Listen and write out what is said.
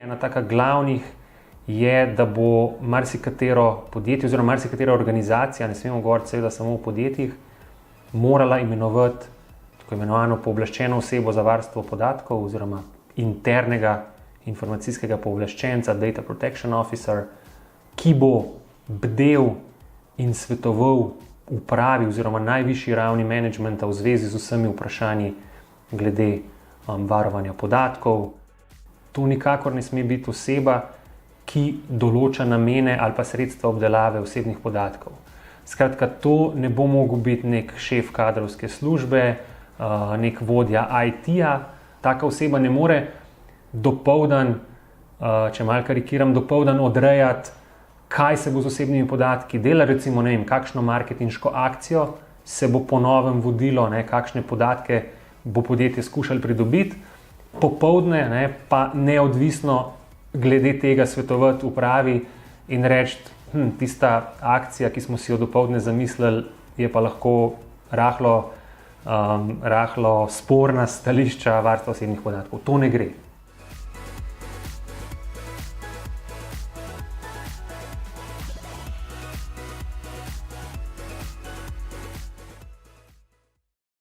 Ena taka glavnih je, da bo marsikatero podjetje oziroma marsikatera organizacija, ne smemo govoriti seveda samo o podjetjih, morala imenovati tako imenovano pooblaščeno osebo za varstvo podatkov oziroma internega informacijskega pooblaščenca, Data Protection Officer, ki bo bdel in svetoval upravi oziroma najvišji ravni menedžmenta v zvezi z vsemi vprašanji glede varovanja podatkov. To nikakor ne sme biti oseba, ki določa namene ali pa sredstva obdelave osebnih podatkov. Skratka, to ne bo mogel biti nek šef kadrovske službe, nek vodja IT-ja. Taka oseba ne more dopoldan, če malo karikiram, dopoldan odrejati, kaj se bo z osebnimi podatki dela, recimo, ne vem, kakšno marketinško akcijo se bo po novem vodilo, kakšne podatke bo podjetje skušalo pridobiti, popoldne pa neodvisno glede tega svetovati upravi in reči, tista akcija, ki smo si jo dopoldne zamislili, je pa lahko rahlo sporna s stališča varstva osebnih podatkov. To ne gre.